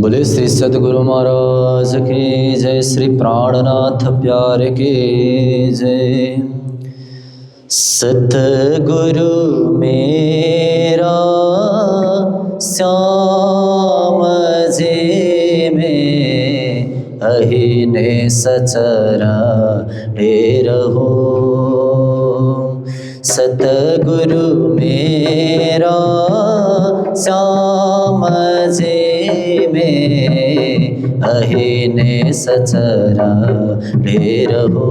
बोले श्री सतगुरु महाराज की जय। श्री प्राणनाथ प्यारे की जय। सतगुरु मेरा श्याम जी में अहिने सचरा रहो। सतगुरु मेरा श्याम जी में अहिने सचरा रहो।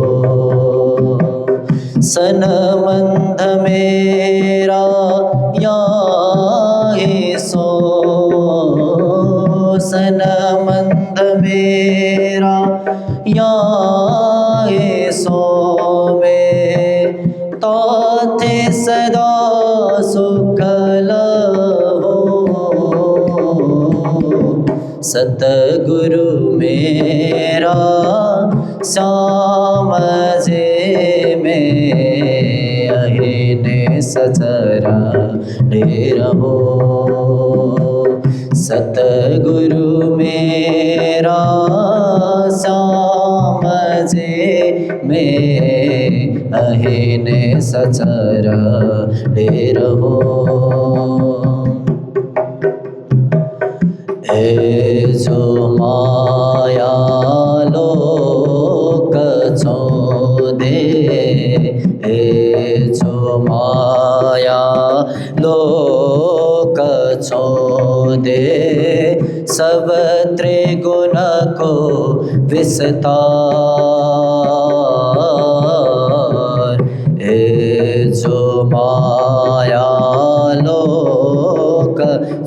सनमंद मेरा याही सो, सनमंद मेरा याही सो में ताते सदा सुख लहो। सतगुरु मेरा श्याम जी में अहिने सचरा रहो। सतगुरु मेरा श्याम जी में अहिने सचरा रहो। जो माया लोक छोदे, जो माया लोक छोदे, सब त्रिगुण को विस्तार। जो माया लोक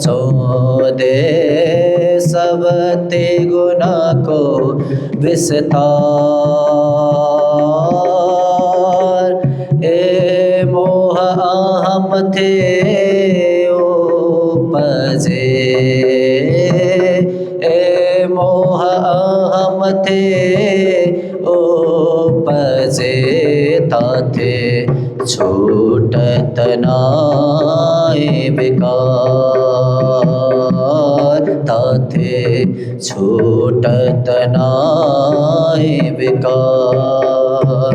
छोदे, सब त्रिगुण को विस्तार। ए मोह अहम थे उपजे, ए मोह अहम थे उपजे, ताथे छूटत नाय विकार। ताथे छूटत नाय विकार।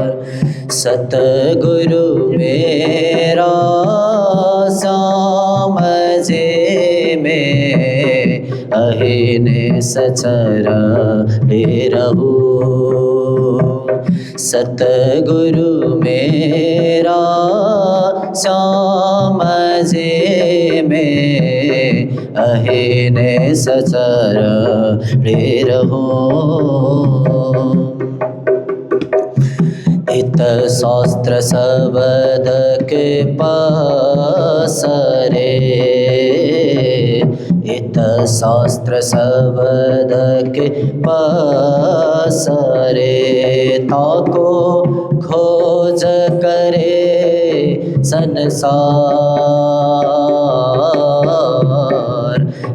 सतगुरु मेरा श्याम जी में अहिने सचरा रहो। सतगुरु मेरा श्याम जी में अहिने सचरा रहो। इत शास्त्र शब्द के पसरे, इत शास्त्र शब्द के पसरे, ताको खोज करे संसार।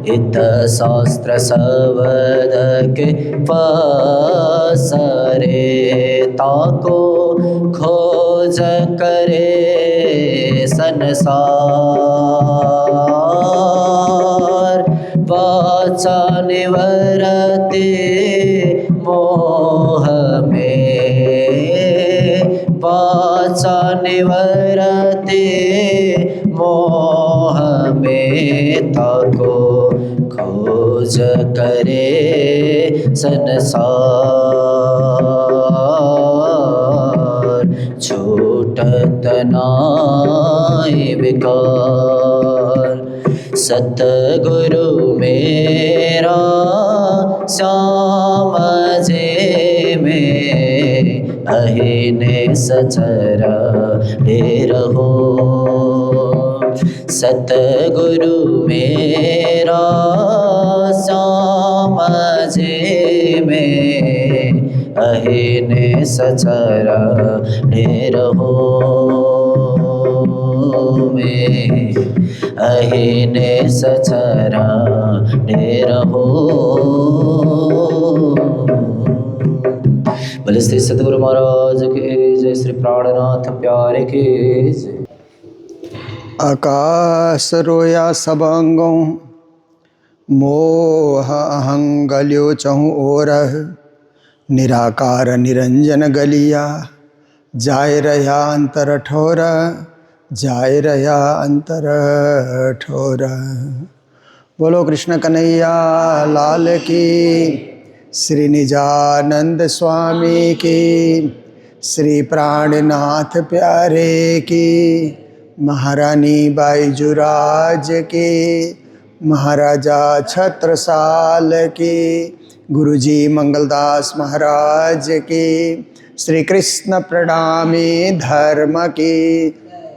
इत शास्त्र शब्द के पसरे, ताको खोज करे संसार। वाचा निवरते मोह में, वाचा निवरते मोह में, ताको खोज करे संसार। छूटत नाय विकार। सतगुरु मेरा श्याम जी में अहिने सचरा रहो। सतगुरु मेरा श्याम जी में अहिने सचरा रहो। में अहिने सचरा रहो। बोले श्री सतगुरु महाराज के जय। श्री प्राणनाथ प्यारे के जय। आकाश रोया सब अंगों मोह अहंगल्यो चहु ओर, निराकार निरंजन गलिया, जाय रहा अंतर ठोर, जाय रहा अंतर ठोर। बोलो कृष्ण कन्हैया लाल की, श्री निजानंद स्वामी की, श्री प्राणनाथ प्यारे की, महारानी बाईजुराज की, महाराजा छत्रसाल की, गुरुजी मंगलदास महाराज की, श्री कृष्ण प्रणामी धर्म की,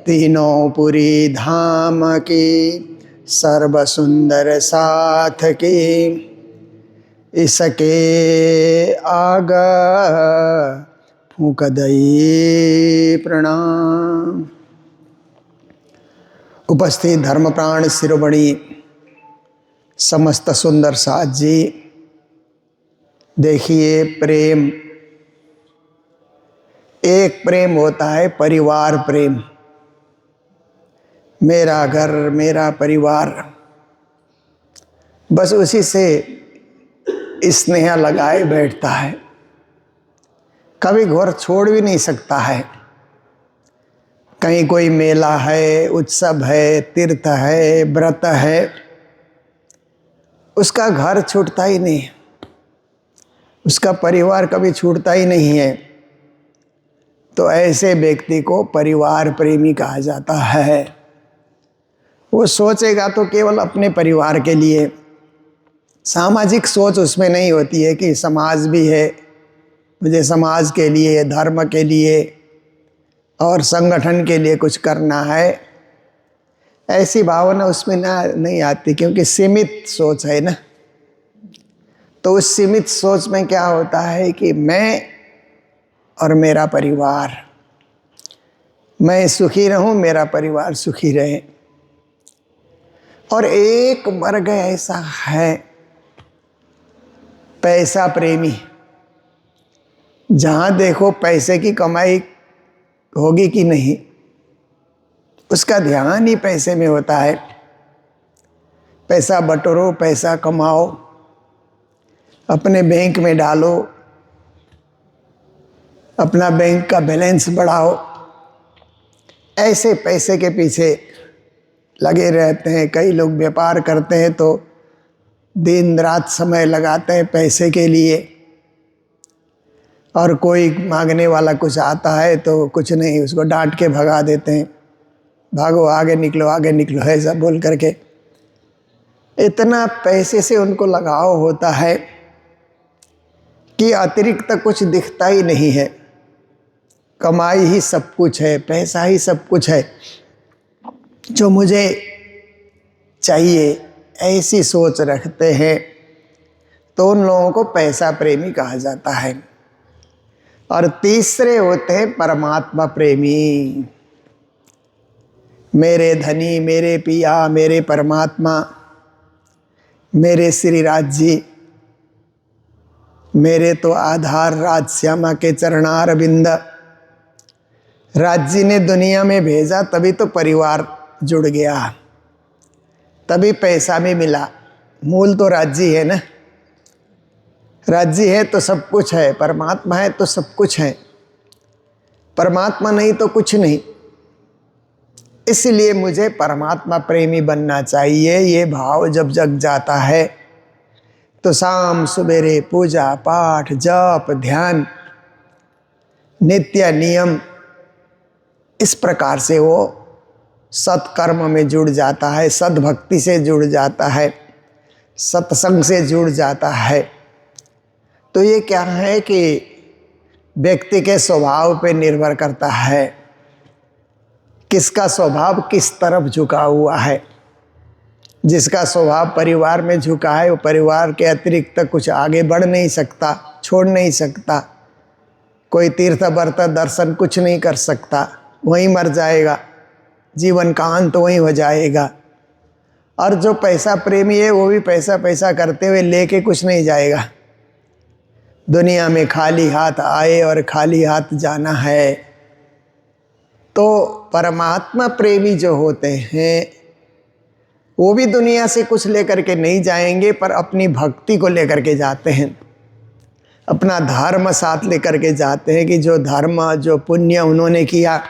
तीनों पुरी धाम की, सर्व सुंदर साथ की, इसके आग फूंक दई प्रणाम। उपस्थित धर्म प्राण शिरोमणि समस्त सुंदर साथ जी, देखिए प्रेम, एक प्रेम होता है परिवार प्रेम, मेरा घर मेरा परिवार, बस उसी से स्नेह लगाए बैठता है, कभी घर छोड़ भी नहीं सकता है। कहीं कोई मेला है, उत्सव है, तीर्थ है, व्रत है, उसका घर छूटता ही नहीं, उसका परिवार कभी छूटता ही नहीं है। तो ऐसे व्यक्ति को परिवार प्रेमी कहा जाता है। वो सोचेगा तो केवल अपने परिवार के लिए, सामाजिक सोच उसमें नहीं होती है कि समाज भी है, मुझे समाज के लिए, धर्म के लिए और संगठन के लिए कुछ करना है, ऐसी भावना उसमें नहीं आती, क्योंकि सीमित सोच है ना। तो उस सीमित सोच में क्या होता है कि मैं और मेरा परिवार, मैं सुखी रहूं, मेरा परिवार सुखी रहे। और एक वर्ग ऐसा है पैसा प्रेमी, जहां देखो पैसे की कमाई होगी कि नहीं, उसका ध्यान ही पैसे में होता है। पैसा बटोरो, पैसा कमाओ, अपने बैंक में डालो, अपना बैंक का बैलेंस बढ़ाओ, ऐसे पैसे के पीछे लगे रहते हैं। कई लोग व्यापार करते हैं तो दिन रात समय लगाते हैं पैसे के लिए, और कोई मांगने वाला कुछ आता है तो कुछ नहीं, उसको डांट के भगा देते हैं, भागो आगे निकलो ऐसा बोल करके। इतना पैसे से उनको लगाव होता है कि अतिरिक्त कुछ दिखता ही नहीं है। कमाई ही सब कुछ है, पैसा ही सब कुछ है, जो मुझे चाहिए, ऐसी सोच रखते हैं। तो उन लोगों को पैसा प्रेमी कहा जाता है। और तीसरे होते हैं परमात्मा प्रेमी। मेरे धनी, मेरे पिया, मेरे परमात्मा, मेरे श्री राज जी, मेरे तो आधार राज श्यामा के चरणार बिंद। राज जी ने दुनिया में भेजा तभी तो परिवार जुड़ गया, तभी पैसा भी मिला। मूल तो राज जी है ना, राज जी है तो सब कुछ है, परमात्मा है तो सब कुछ है, परमात्मा नहीं तो कुछ नहीं। इसलिए मुझे परमात्मा प्रेमी बनना चाहिए। ये भाव जब जग जाता है तो शाम सवेरे पूजा पाठ जप ध्यान नित्य नियम, इस प्रकार से वो सत्कर्म में जुड़ जाता है, सद्भक्ति से जुड़ जाता है, सत्संग से जुड़ जाता है। तो ये क्या है कि व्यक्ति के स्वभाव पे निर्भर करता है, किसका स्वभाव किस तरफ झुका हुआ है। जिसका स्वभाव परिवार में झुका है वो परिवार के अतिरिक्त कुछ आगे बढ़ नहीं सकता, छोड़ नहीं सकता, कोई तीर्थ व्रत दर्शन कुछ नहीं कर सकता, वहीं मर जाएगा, जीवन का अंत वहीं हो जाएगा। और जो पैसा प्रेमी है वो भी पैसा पैसा करते हुए लेके कुछ नहीं जाएगा। दुनिया में खाली हाथ आए और खाली हाथ जाना है। तो परमात्मा प्रेमी जो होते हैं वो भी दुनिया से कुछ लेकर के नहीं जाएंगे, पर अपनी भक्ति को लेकर के जाते हैं, अपना धर्म साथ लेकर के जाते हैं कि जो धर्म जो पुण्य उन्होंने किया,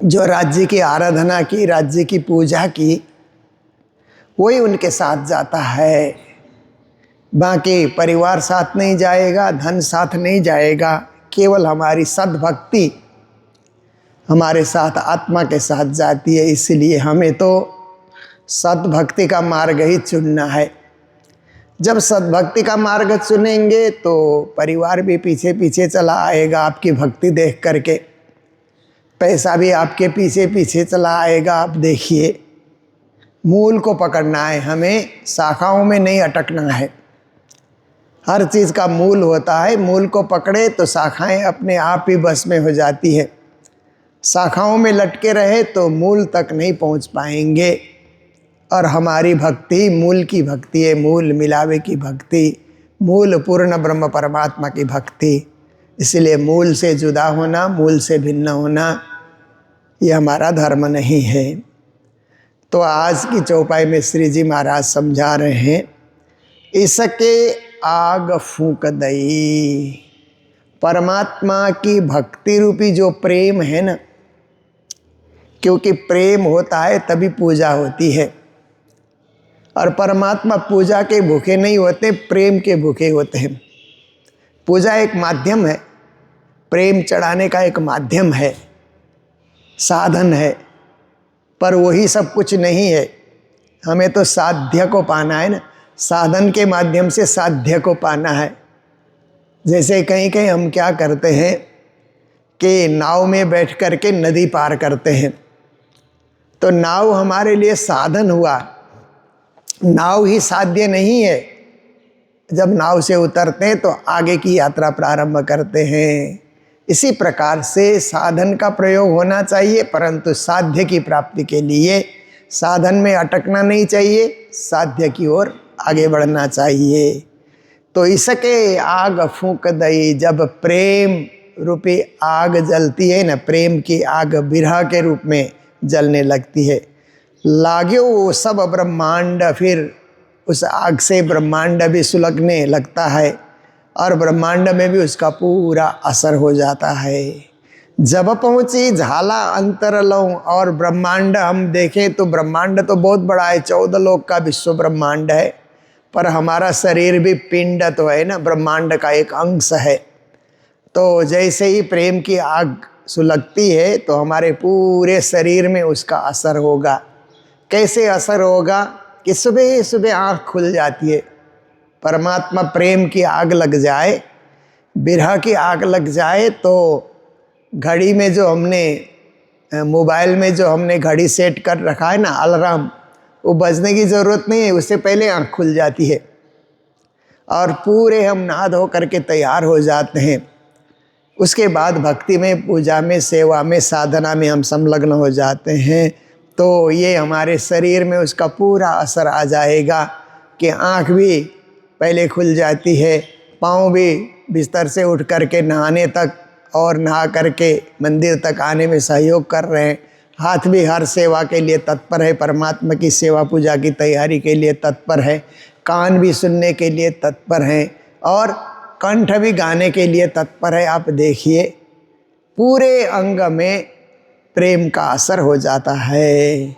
जो राज्य की आराधना की, राज्य की पूजा की, वही उनके साथ जाता है। बाकी परिवार साथ नहीं जाएगा, धन साथ नहीं जाएगा, केवल हमारी सद्भक्ति हमारे साथ आत्मा के साथ जाती है। इसलिए हमें तो सद्भक्ति का मार्ग ही चुनना है। जब सद्भक्ति का मार्ग चुनेंगे तो परिवार भी पीछे पीछे चला आएगा आपकी भक्ति देख करके, पैसा भी आपके पीछे पीछे चला आएगा। आप देखिए, मूल को पकड़ना है हमें, शाखाओं में नहीं अटकना है। हर चीज़ का मूल होता है, मूल को पकड़े तो शाखाएं अपने आप ही बस में हो जाती है। शाखाओं में लटके रहे तो मूल तक नहीं पहुंच पाएंगे। और हमारी भक्ति मूल की भक्ति है, मूल मिलावे की भक्ति, मूल पूर्ण ब्रह्म परमात्मा की भक्ति। इसलिए मूल से जुदा होना, मूल से भिन्न होना, ये हमारा धर्म नहीं है। तो आज की चौपाई में श्री जी महाराज समझा रहे हैं, इसके आग फूंक दई। परमात्मा की भक्ति रूपी जो प्रेम है ना, क्योंकि प्रेम होता है तभी पूजा होती है। और परमात्मा पूजा के भूखे नहीं होते, प्रेम के भूखे होते हैं। पूजा एक माध्यम है, प्रेम चढ़ाने का एक माध्यम है, साधन है, पर वही सब कुछ नहीं है। हमें तो साध्य को पाना है ना, साधन के माध्यम से साध्य को पाना है। जैसे कहीं कहीं हम क्या करते हैं कि नाव में बैठ कर के नदी पार करते हैं, तो नाव हमारे लिए साधन हुआ, नाव ही साध्य नहीं है। जब नाव से उतरते हैं तो आगे की यात्रा प्रारंभ करते हैं। इसी प्रकार से साधन का प्रयोग होना चाहिए, परंतु साध्य की प्राप्ति के लिए साधन में अटकना नहीं चाहिए, साध्य की ओर आगे बढ़ना चाहिए। तो इसके आग फूंक दई, जब प्रेम रूपी आग जलती है ना, प्रेम की आग बिरह के रूप में जलने लगती है, लाग्यो सब ब्रह्मांड, फिर उस आग से ब्रह्मांड भी सुलगने लगता है और ब्रह्मांड में भी उसका पूरा असर हो जाता है। जब पहुँची झाला अंतर लौं, और ब्रह्मांड हम देखें तो ब्रह्मांड तो बहुत बड़ा है, 14 लोक का विश्व ब्रह्मांड है, पर हमारा शरीर भी पिंड तो है ना, ब्रह्मांड का एक अंश है। तो जैसे ही प्रेम की आग सुलगती है तो हमारे पूरे शरीर में उसका असर होगा। कैसे असर होगा कि सुबह सुबह आँख खुल जाती है। परमात्मा प्रेम की आग लग जाए, बिरह की आग लग जाए, तो घड़ी में जो हमने मोबाइल में जो हमने घड़ी सेट कर रखा है ना, अलार्म, वो बजने की ज़रूरत नहीं है, उससे पहले आँख खुल जाती है और पूरे हम नहा धो करके तैयार हो जाते हैं। उसके बाद भक्ति में, पूजा में, सेवा में, साधना में हम संलग्न हो जाते हैं। तो ये हमारे शरीर में उसका पूरा असर आ जाएगा कि आँख भी पहले खुल जाती है, पाँव भी बिस्तर से उठ करके नहाने तक और नहा करके मंदिर तक आने में सहयोग कर रहे हैं, हाथ भी हर सेवा के लिए तत्पर है, परमात्मा की सेवा पूजा की तैयारी के लिए तत्पर है, कान भी सुनने के लिए तत्पर हैं और कंठ भी गाने के लिए तत्पर है। आप देखिए, पूरे अंग में प्रेम का असर हो जाता है।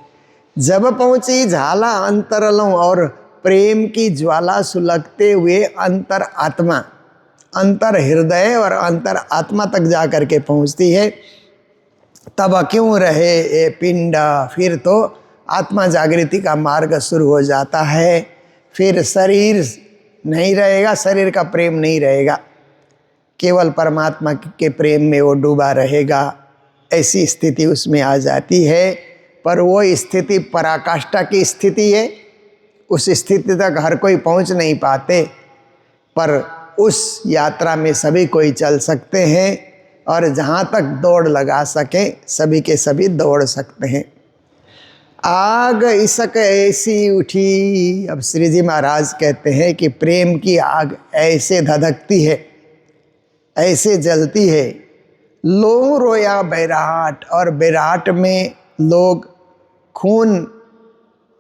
जब पहुँची झाला अंतरलों, और प्रेम की ज्वाला सुलगते हुए अंतर आत्मा, अंतर हृदय और अंतर आत्मा तक जा कर के पहुँचती है, तब क्यों रहे ये पिंड, फिर तो आत्मा जागृति का मार्ग शुरू हो जाता है। फिर शरीर नहीं रहेगा, शरीर का प्रेम नहीं रहेगा, केवल परमात्मा के प्रेम में वो डूबा रहेगा। ऐसी स्थिति उसमें आ जाती है। पर वो स्थिति पराकाष्ठा की स्थिति है, उस स्थिति तक हर कोई पहुंच नहीं पाते, पर उस यात्रा में सभी कोई चल सकते हैं और जहाँ तक दौड़ लगा सके सभी के सभी दौड़ सकते हैं। आग इसक ऐसी उठी, अब श्री जी महाराज कहते हैं कि प्रेम की आग ऐसे धधकती है, ऐसे जलती है, लो रोया बैराट, और बैराट में लोग खून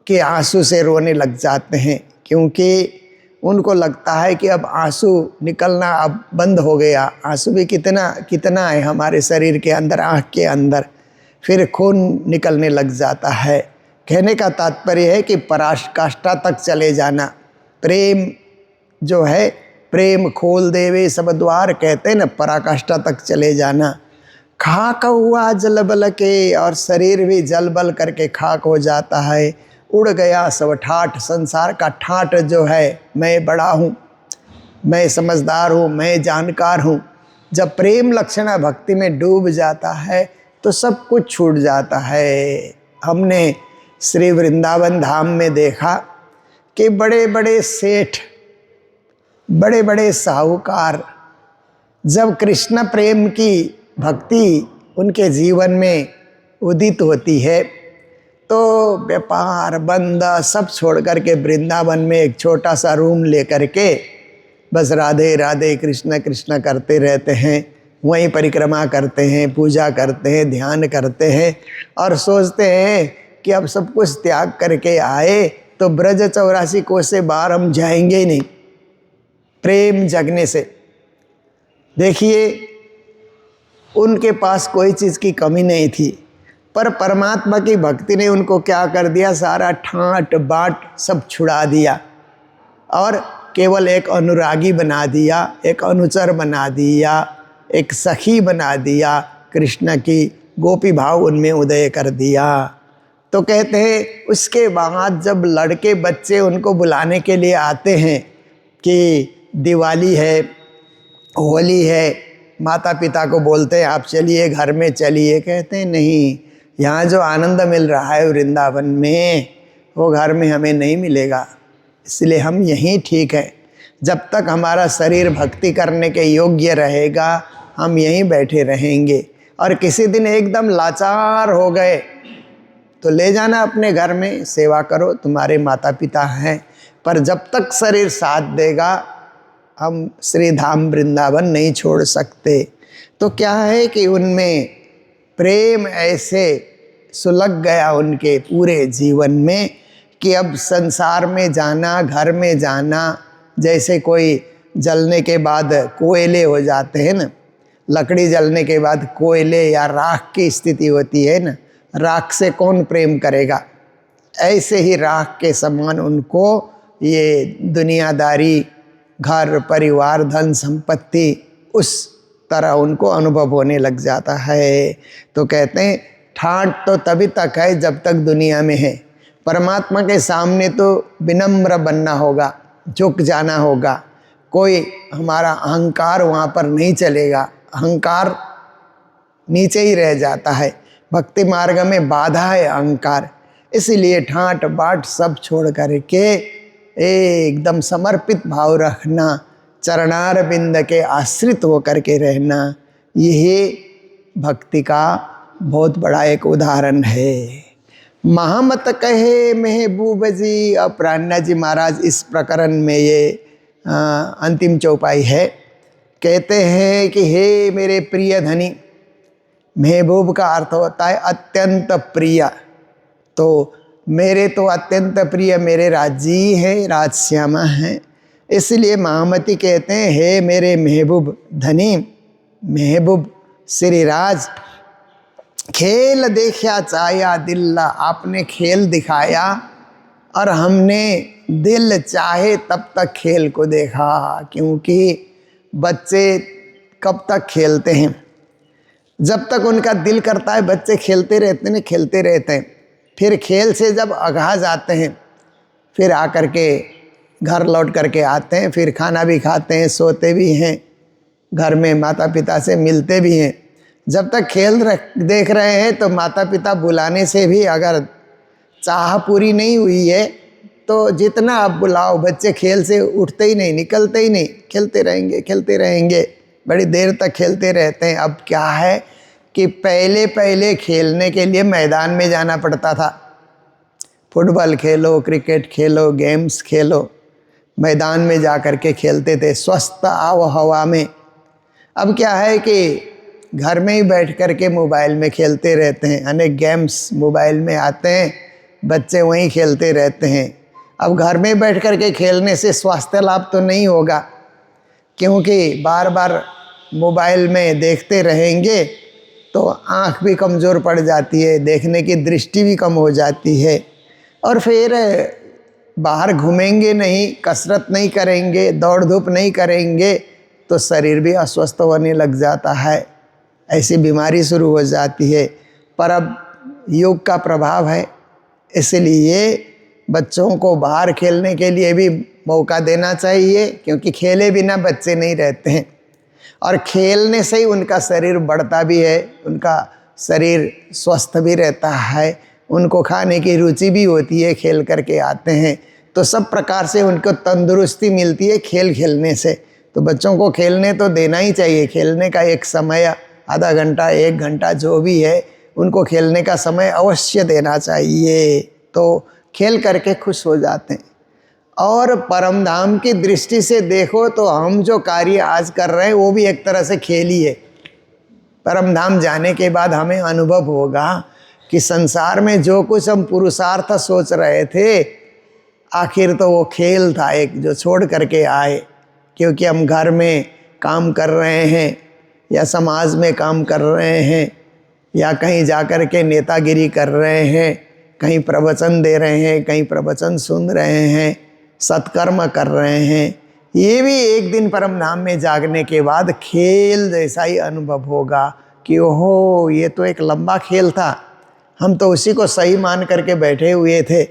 कि आंसू से रोने लग जाते हैं, क्योंकि उनको लगता है कि अब आंसू निकलना अब बंद हो गया। आंसू भी कितना कितना है हमारे शरीर के अंदर, आँख के अंदर, फिर खून निकलने लग जाता है। कहने का तात्पर्य है कि पराकाष्ठा तक चले जाना। प्रेम जो है, प्रेम खोल देवे सब द्वार कहते हैं ना, पराकाष्ठा तक चले जाना। खाक हुआ जल बल के, और शरीर भी जल बल करके खाक हो जाता है। उड़ गया सब ठाठ, संसार का ठाठ जो है, मैं बड़ा हूँ, मैं समझदार हूँ, मैं जानकार हूँ। जब प्रेम लक्षणा भक्ति में डूब जाता है तो सब कुछ छूट जाता है। हमने श्री वृंदावन धाम में देखा कि बड़े बड़े सेठ, बड़े बड़े साहूकार, जब कृष्ण प्रेम की भक्ति उनके जीवन में उदित होती है तो व्यापार बंदा सब छोड़ कर के वृंदावन में एक छोटा सा रूम लेकर के बस राधे राधे कृष्ण कृष्ण करते रहते हैं। वहीं परिक्रमा करते हैं, पूजा करते हैं, ध्यान करते हैं, और सोचते हैं कि अब सब कुछ त्याग करके आए तो ब्रज 84 कोस से बाहर हम जाएंगे ही नहीं, प्रेम जगने से। देखिए, उनके पास कोई चीज़ की कमी नहीं थी, पर परमात्मा की भक्ति ने उनको क्या कर दिया, सारा ठाट बाट सब छुड़ा दिया और केवल एक अनुरागी बना दिया, एक अनुचर बना दिया, एक सखी बना दिया। कृष्ण की गोपी भाव उनमें उदय कर दिया। तो कहते हैं उसके बाद जब लड़के बच्चे उनको बुलाने के लिए आते हैं कि दिवाली है, होली है, माता पिता को बोलते हैं आप चलिए घर में चलिए, कहते हैं नहीं, यहाँ जो आनंद मिल रहा है वृंदावन में वो घर में हमें नहीं मिलेगा, इसलिए हम यहीं ठीक है। जब तक हमारा शरीर भक्ति करने के योग्य रहेगा हम यहीं बैठे रहेंगे। और किसी दिन एकदम लाचार हो गए तो ले जाना अपने घर में, सेवा करो, तुम्हारे माता पिता हैं। पर जब तक शरीर साथ देगा हम श्री धाम वृंदावन नहीं छोड़ सकते। तो क्या है कि उनमें प्रेम ऐसे सुलग गया उनके पूरे जीवन में कि अब संसार में जाना, घर में जाना, जैसे कोई जलने के बाद कोयले हो जाते हैं ना, लकड़ी जलने के बाद कोयले या राख की स्थिति होती है ना, राख से कौन प्रेम करेगा, ऐसे ही राख के समान उनको ये दुनियादारी, घर परिवार, धन संपत्ति, उस तरह उनको अनुभव होने लग जाता है। तो कहते हैं ठाट तो तभी तक है जब तक दुनिया में है, परमात्मा के सामने तो विनम्र बनना होगा, झुक जाना होगा। कोई हमारा अहंकार वहाँ पर नहीं चलेगा, अहंकार नीचे ही रह जाता है। भक्ति मार्ग में बाधा है अहंकार, इसलिए ठाट बाट सब छोड़ करके एकदम समर्पित भाव रखना, चरणार बिंद के आश्रित होकर के रहना, यही भक्ति का बहुत बड़ा एक उदाहरण है। महामत कहे महबूब जी। और प्राणनाथ जी महाराज इस प्रकरण में ये अंतिम चौपाई है, कहते हैं कि हे मेरे प्रिय धनी, महबूब का अर्थ होता है अत्यंत प्रिय। तो मेरे तो अत्यंत प्रिय मेरे राजी हैं, राजश्यामा हैं, इसलिए महामती कहते हैं हे मेरे महबूब धनी, महबूब श्री राज, खेल देखा चाया दिल्ला, आपने खेल दिखाया और हमने दिल चाहे तब तक खेल को देखा। क्योंकि बच्चे कब तक खेलते हैं, जब तक उनका दिल करता है बच्चे खेलते रहते हैं, खेलते रहते हैं। फिर खेल से जब अघा जाते हैं, फिर आकर के घर लौट करके आते हैं, फिर खाना भी खाते हैं, सोते भी हैं, घर में माता पिता से मिलते भी हैं। जब तक खेल देख रहे हैं तो माता पिता बुलाने से भी अगर चाह पूरी नहीं हुई है तो जितना आप बुलाओ बच्चे खेल से उठते ही नहीं, निकलते ही नहीं, खेलते रहेंगे, खेलते रहेंगे, बड़ी देर तक खेलते रहते हैं। अब क्या है कि पहले पहले खेलने के लिए मैदान में जाना पड़ता था, फुटबॉल खेलो, क्रिकेट खेलो, गेम्स खेलो, मैदान में जा कर के खेलते थे स्वस्थ आबोहवा में। अब क्या है कि घर में ही बैठ कर के मोबाइल में खेलते रहते हैं, अनेक गेम्स मोबाइल में आते हैं, बच्चे वहीं खेलते रहते हैं। अब घर में बैठ कर के खेलने से स्वास्थ्य लाभ तो नहीं होगा, क्योंकि बार बार मोबाइल में देखते रहेंगे तो आँख भी कमज़ोर पड़ जाती है, देखने की दृष्टि भी कम हो जाती है, और फिर बाहर घूमेंगे नहीं, कसरत नहीं करेंगे, दौड़ धूप नहीं करेंगे तो शरीर भी अस्वस्थ होने लग जाता है, ऐसी बीमारी शुरू हो जाती है। पर अब योग का प्रभाव है, इसलिए बच्चों को बाहर खेलने के लिए भी मौका देना चाहिए, क्योंकि खेले बिना बच्चे नहीं रहते हैं, और खेलने से ही उनका शरीर बढ़ता भी है, उनका शरीर स्वस्थ भी रहता है, उनको खाने की रुचि भी होती है, खेल करके आते हैं तो सब प्रकार से उनको तंदुरुस्ती मिलती है खेल खेलने से। तो बच्चों को खेलने तो देना ही चाहिए, खेलने का एक समय आधा घंटा 1 घंटा जो भी है उनको खेलने का समय अवश्य देना चाहिए, तो खेल करके खुश हो जाते हैं। और परम धाम की दृष्टि से देखो तो हम जो कार्य आज कर रहे हैं वो भी एक तरह से खेल ही है। परम धाम जाने के बाद हमें अनुभव होगा कि संसार में जो कुछ हम पुरुषार्थ सोच रहे थे, आखिर तो वो खेल था एक जो छोड़ करके आए, क्योंकि हम घर में काम कर रहे हैं या समाज में काम कर रहे हैं या कहीं जा कर के नेतागिरी कर रहे हैं, कहीं प्रवचन दे रहे हैं, कहीं प्रवचन सुन रहे हैं, सत्कर्म कर रहे हैं, ये भी एक दिन परम धाम में जागने के बाद खेल जैसा ही अनुभव होगा कि ओहो ये तो एक लंबा खेल था, हम तो उसी को सही मान करके बैठे हुए थे,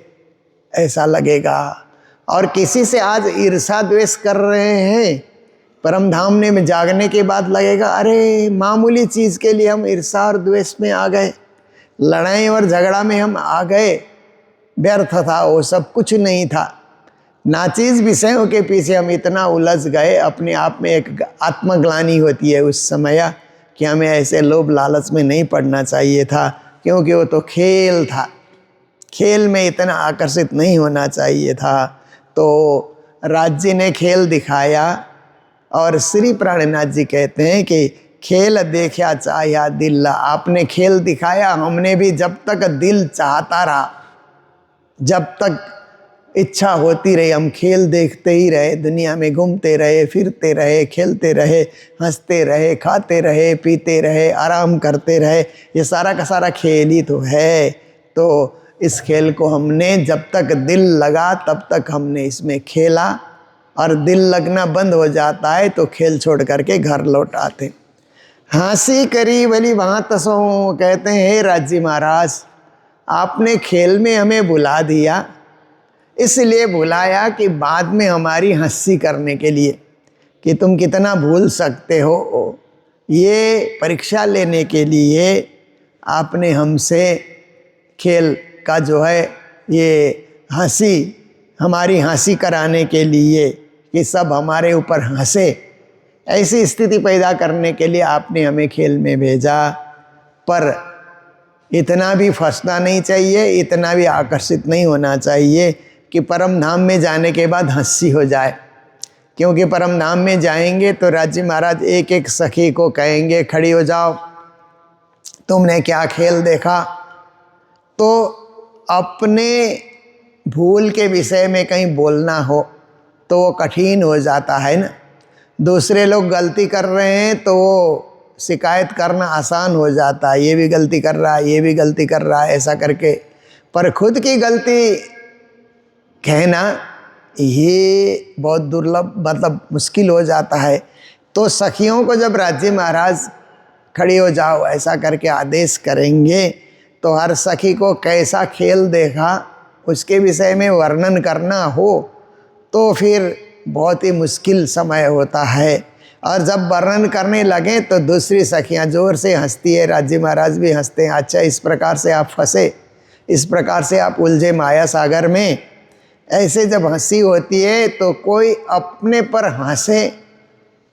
ऐसा लगेगा। और किसी से आज ईर्षा द्वेष कर रहे हैं, परम धाम में जागने के बाद लगेगा अरे मामूली चीज़ के लिए हम ईर्षा और द्वेष में आ गए, लड़ाई और झगड़ा में हम आ गए, व्यर्थ था, वो सब कुछ नहीं था। नाचीज विषयों के पीछे हम इतना उलझ गए, अपने आप में एक आत्मग्लानि होती है उस समय कि हमें ऐसे लोभ लालच में नहीं पड़ना चाहिए था, क्योंकि वो तो खेल था, खेल में इतना आकर्षित नहीं होना चाहिए था। तो राज जी ने खेल दिखाया, और श्री प्राणनाथ जी कहते हैं कि खेल देखा चाहा दिल, आपने खेल दिखाया, हमने भी जब तक दिल चाहता रहा, जब तक इच्छा होती रही, हम खेल देखते ही रहे, दुनिया में घूमते रहे, फिरते रहे, खेलते रहे, हंसते रहे, खाते रहे, पीते रहे, आराम करते रहे, ये सारा का सारा खेल ही तो है। तो इस खेल को हमने जब तक दिल लगा तब तक हमने इसमें खेला, और दिल लगना बंद हो जाता है तो खेल छोड़ करके घर लौट आते। हंसी करी भली वहाँ तसों, कहते हैं हे राजी महाराज आपने खेल में हमें बुला दिया, इसलिए बुलाया कि बाद में हमारी हंसी करने के लिए कि तुम कितना भूल सकते हो, ये परीक्षा लेने के लिए आपने हमसे खेल का जो है ये हंसी, हमारी हंसी कराने के लिए कि सब हमारे ऊपर हंसे, ऐसी स्थिति पैदा करने के लिए आपने हमें खेल में भेजा। पर इतना भी फंसना नहीं चाहिए, इतना भी आकर्षित नहीं होना चाहिए कि परम धाम में जाने के बाद हंसी हो जाए, क्योंकि परम धाम में जाएंगे तो राजी महाराज एक एक सखी को कहेंगे खड़ी हो जाओ, तुमने क्या खेल देखा। तो अपने भूल के विषय में कहीं बोलना हो तो वो कठिन हो जाता है ना, दूसरे लोग गलती कर रहे हैं तो वो शिकायत करना आसान हो जाता है, ये भी गलती कर रहा है, ये भी गलती कर रहा है, ऐसा करके। पर खुद की गलती कहना ये बहुत दुर्लभ, मतलब मुश्किल हो जाता है। तो सखियों को जब राज्य महाराज खड़ी हो जाओ ऐसा करके आदेश करेंगे तो हर सखी को कैसा खेल देखा उसके विषय में वर्णन करना हो तो फिर बहुत ही मुश्किल समय होता है। और जब वर्णन करने लगे तो दूसरी सखियां जोर से हंसती है, राज्य महाराज भी हंसते हैं, अच्छा इस प्रकार से आप फंसे, इस प्रकार से आप उलझे माया सागर में। ऐसे जब हंसी होती है तो कोई अपने पर हंसे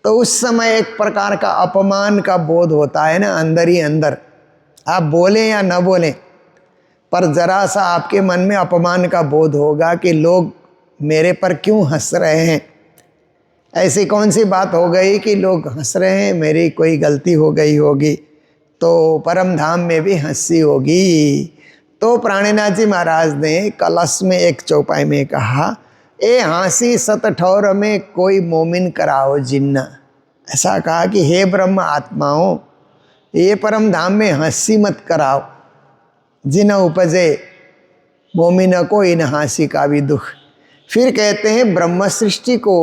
तो उस समय एक प्रकार का अपमान का बोध होता है ना, अंदर ही अंदर, आप बोलें या न बोलें पर जरा सा आपके मन में अपमान का बोध होगा कि लोग मेरे पर क्यों हंस रहे हैं, ऐसी कौन सी बात हो गई कि लोग हंस रहे हैं, मेरी कोई गलती हो गई होगी। तो परम धाम में भी हंसी होगी। तो प्राणनाथ जी महाराज ने कलश में एक चौपाई में कहा, ए हाँसी सत ठौर में कोई मोमिन कराओ जिन्ना। ऐसा कहा कि हे ब्रह्म आत्माओं, ये परम धाम में हंसी मत कराओ, जिन उपजे मोमिन को इन हंसी का भी दुख। फिर कहते हैं ब्रह्म सृष्टि को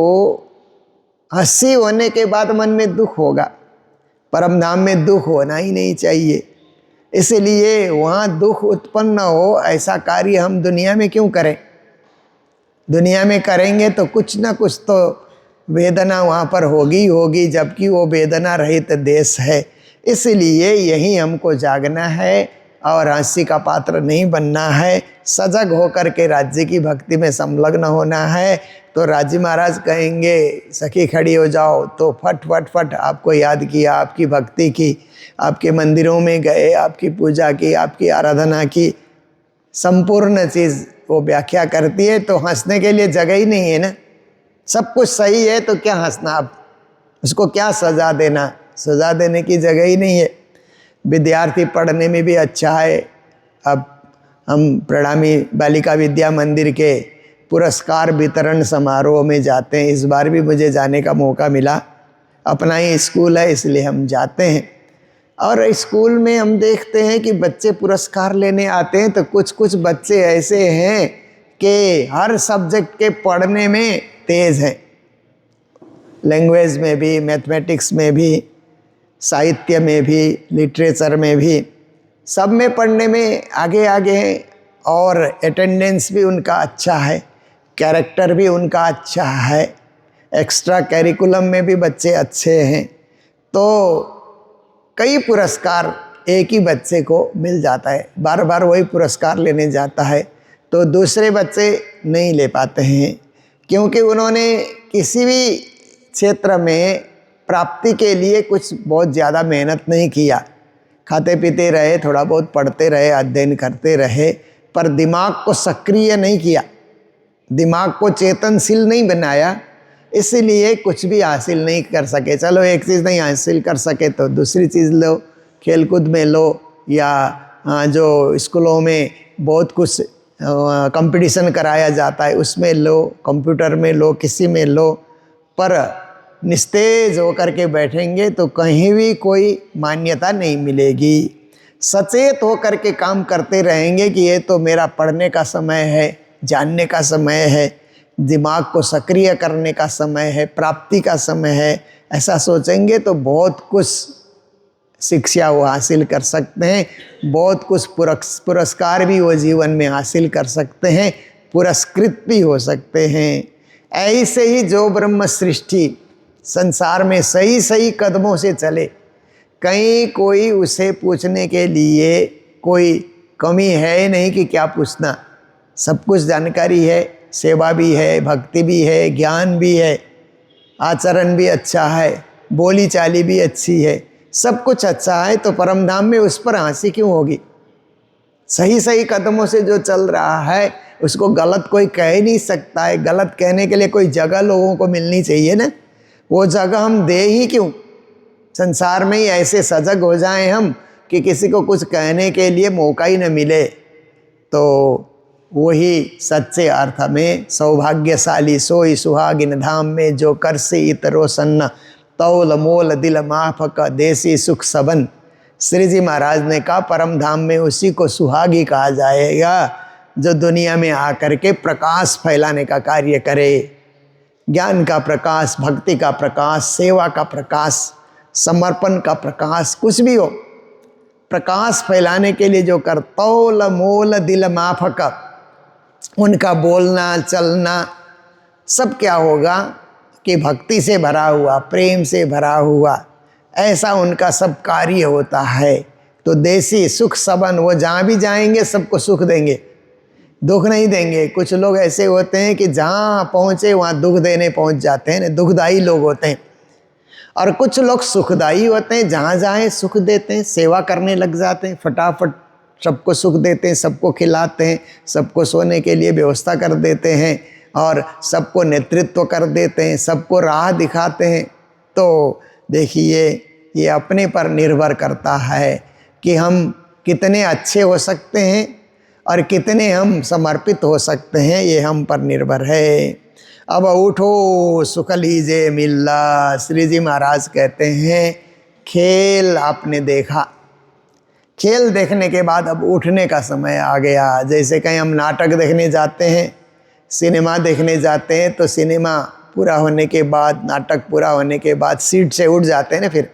हंसी होने के बाद मन में दुख होगा, परम धाम में दुख होना ही नहीं चाहिए। इसलिए वहाँ दुख उत्पन्न हो ऐसा कार्य हम दुनिया में क्यों करें। दुनिया में करेंगे तो कुछ ना कुछ तो वेदना वहाँ पर होगी होगी, जबकि वो वेदना रहित देश है। इसलिए यही हमको जागना है और हंसी का पात्र नहीं बनना है, सजग होकर के राज्य की भक्ति में संलग्न होना है। तो राजी महाराज कहेंगे सखी खड़ी हो जाओ, तो फट फट फट आपको याद किया, आपकी भक्ति की, आपके मंदिरों में गए, आपकी पूजा की, आपकी आराधना की, संपूर्ण चीज़ वो व्याख्या करती है। तो हंसने के लिए जगह ही नहीं है ना, सब कुछ सही है तो क्या हंसना, आप उसको क्या सजा देना, सजा देने की जगह ही नहीं है। विद्यार्थी पढ़ने में भी अच्छा है। अब हम प्रणामी बालिका विद्या मंदिर के पुरस्कार वितरण समारोह में जाते हैं, इस बार भी मुझे जाने का मौका मिला, अपना ही स्कूल है इसलिए हम जाते हैं। और स्कूल में हम देखते हैं कि बच्चे पुरस्कार लेने आते हैं, तो कुछ कुछ बच्चे ऐसे हैं कि हर सब्जेक्ट के पढ़ने में तेज़ हैं, लैंग्वेज में भी, मैथमेटिक्स में भी, साहित्य में भी, लिटरेचर में भी, सब में पढ़ने में आगे आगे हैं। और अटेंडेंस भी उनका अच्छा है, कैरेक्टर भी उनका अच्छा है, एक्स्ट्रा करिकुलम में भी बच्चे अच्छे हैं। तो कई पुरस्कार एक ही बच्चे को मिल जाता है, बार बार वही पुरस्कार लेने जाता है, तो दूसरे बच्चे नहीं ले पाते हैं, क्योंकि उन्होंने किसी भी क्षेत्र में प्राप्ति के लिए कुछ बहुत ज़्यादा मेहनत नहीं किया। खाते पीते रहे, थोड़ा बहुत पढ़ते रहे, अध्ययन करते रहे, पर दिमाग को सक्रिय नहीं किया, दिमाग को चेतनशील नहीं बनाया, इसलिए कुछ भी हासिल नहीं कर सके। चलो एक चीज़ नहीं हासिल कर सके तो दूसरी चीज़ लो, खेलकूद में लो, या जो स्कूलों में बहुत कुछ कंपटीशन कराया जाता है उसमें लो, कंप्यूटर में लो, किसी में लो, पर निस्तेज होकर के बैठेंगे तो कहीं भी कोई मान्यता नहीं मिलेगी। सचेत होकर के काम करते रहेंगे कि ये तो मेरा पढ़ने का समय है, जानने का समय है, दिमाग को सक्रिय करने का समय है, प्राप्ति का समय है, ऐसा सोचेंगे तो बहुत कुछ शिक्षा वो हासिल कर सकते हैं, बहुत कुछ पुरस्कार भी वो जीवन में हासिल कर सकते हैं, पुरस्कृत भी हो सकते हैं। ऐसे ही जो ब्रह्म सृष्टि संसार में सही सही कदमों से चले, कहीं कोई उसे पूछने के लिए कोई कमी है ही नहीं कि क्या पूछना, सब कुछ जानकारी है, सेवा भी है, भक्ति भी है, ज्ञान भी है, आचरण भी अच्छा है, बोली चाली भी अच्छी है, सब कुछ अच्छा है, तो परम धाम में उस पर हंसी क्यों होगी। सही सही कदमों से जो चल रहा है उसको गलत कोई कह ही नहीं सकता है। गलत कहने के लिए कोई जगह लोगों को मिलनी चाहिए ना, वो जगह हम दे ही क्यों। संसार में ही ऐसे सजग हो जाएं हम कि किसी को कुछ कहने के लिए मौका ही न मिले, तो वही सच्चे अर्थ में सौभाग्यशाली सोई सुहागिन धाम में जो कर से इतरो सन्न तौल मोल दिल माफक देसी सुख सबन। श्री जी महाराज ने कहा परम धाम में उसी को सुहागी कहा जाएगा जो दुनिया में आकर के प्रकाश फैलाने का कार्य करे, ज्ञान का प्रकाश, भक्ति का प्रकाश, सेवा का प्रकाश, समर्पण का प्रकाश, कुछ भी हो, प्रकाश फैलाने के लिए जो कर तौल मोल दिल माफक, उनका बोलना चलना सब क्या होगा कि भक्ति से भरा हुआ, प्रेम से भरा हुआ, ऐसा उनका सब कार्य होता है। तो देसी सुख सबन, वो जहाँ भी जाएंगे सबको सुख देंगे, दुख नहीं देंगे। कुछ लोग ऐसे होते हैं कि जहाँ पहुँचे वहाँ दुख देने पहुँच जाते हैं, दुखदाई लोग होते हैं। और कुछ लोग सुखदाई होते हैं, जहाँ जाएं सुख देते हैं, सेवा करने लग जाते हैं, फटाफट सबको सुख देते हैं, सबको खिलाते हैं, सबको सोने के लिए व्यवस्था कर देते हैं और सबको नेतृत्व कर देते हैं, सबको राह दिखाते हैं। तो देखिए ये अपने पर निर्भर करता है कि हम कितने अच्छे हो सकते हैं और कितने हम समर्पित हो सकते हैं ये हम पर निर्भर है। अब उठो सुख लीजिए मिल्ला। श्री जी महाराज कहते हैं खेल आपने देखा, खेल देखने के बाद अब उठने का समय आ गया। जैसे कहीं हम नाटक देखने जाते हैं, सिनेमा देखने जाते हैं, तो सिनेमा पूरा होने के बाद, नाटक पूरा होने के बाद सीट से उठ जाते हैं ना, फिर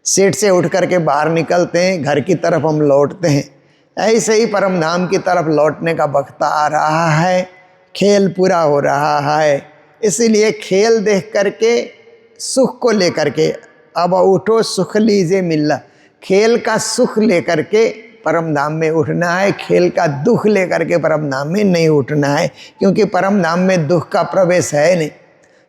सीट से उठ करके बाहर निकलते हैं, घर की तरफ हम लौटते हैं। ऐसे ही परम धाम की तरफ लौटने का वक्त आ रहा है, खेल पूरा हो रहा है। इसीलिए खेल देख करके सुख को लेकर के अब उठो सुख लीजिए मिल्ला। खेल का सुख लेकर के परम धाम में उठना है, खेल का दुख लेकर के परम धाम में नहीं उठना है, क्योंकि परम धाम में दुख का प्रवेश है नहीं,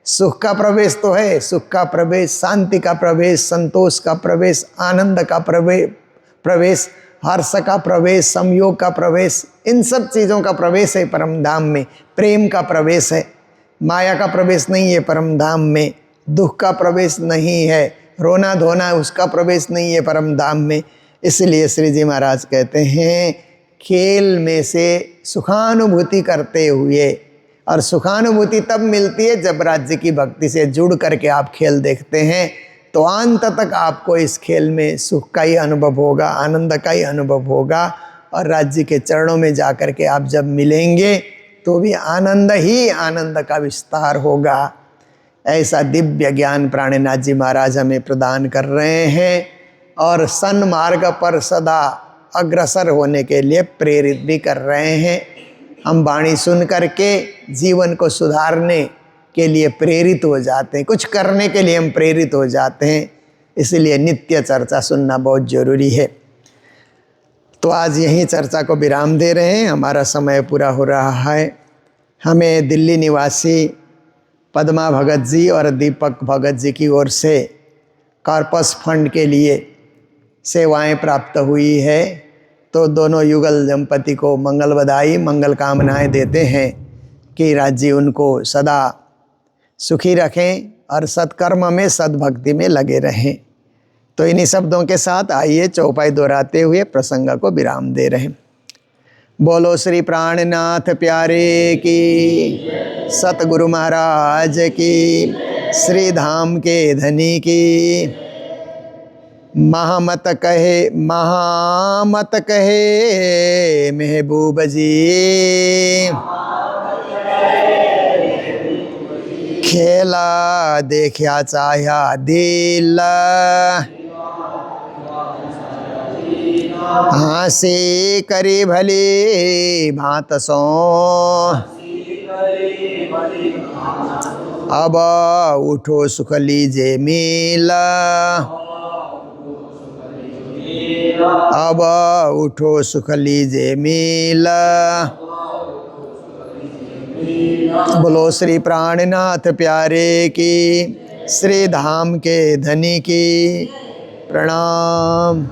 सुख का प्रवेश तो है। सुख का प्रवेश, शांति का प्रवेश, संतोष का प्रवेश, आनंद का प्रवेश, हर्ष का प्रवेश, संयोग का प्रवेश, इन सब चीज़ों का प्रवेश है परम धाम में। प्रेम का प्रवेश है, माया का प्रवेश नहीं है परम धाम में। दुख का प्रवेश नहीं है, रोना धोना उसका प्रवेश नहीं है परम धाम में। इसलिए श्री जी महाराज कहते हैं खेल में से सुखानुभूति करते हुए, और सुखानुभूति तब मिलती है जब राज्य की भक्ति से जुड़ करके आप खेल देखते हैं, तो अंत तक आपको इस खेल में सुख का ही अनुभव होगा, आनंद का ही अनुभव होगा। और राज्य के चरणों में जा कर के आप जब मिलेंगे तो भी आनंद ही आनंद का विस्तार होगा। ऐसा दिव्य ज्ञान प्राणनाथ जी महाराज हमें प्रदान कर रहे हैं, और सन्मार्ग पर सदा अग्रसर होने के लिए प्रेरित भी कर रहे हैं। हम वाणी सुन करके जीवन को सुधारने के लिए प्रेरित हो जाते हैं, कुछ करने के लिए हम प्रेरित हो जाते हैं। इसलिए नित्य चर्चा सुनना बहुत जरूरी है। तो आज यहीं चर्चा को विराम दे रहे हैं, हमारा समय पूरा हो रहा है। हमें दिल्ली निवासी पद्मा भगत जी और दीपक भगत जी की ओर से कॉर्पस फंड के लिए सेवाएं प्राप्त हुई है, तो दोनों युगल दंपति को मंगल बधाई, मंगल कामनाएं देते हैं कि राज्य उनको सदा सुखी रखें और सत्कर्म में, सद्भक्ति में लगे रहें। तो इन्हीं शब्दों के साथ आइए चौपाई दोहराते हुए प्रसंग को विराम दे रहे हैं। बोलो श्री प्राणनाथ प्यारे की, सतगुरु महाराज की, श्री धाम के धनी की। महामत कहे महबूब जी, खेला देखा चाह्या दिल, हाँसी करी भली भांत सो, अब उठो सुख लीजिए मिला, अब उठो सुख लीजिए मिला। बोलो श्री प्राणनाथ प्यारे की, श्री धाम के धनी की। प्रणाम।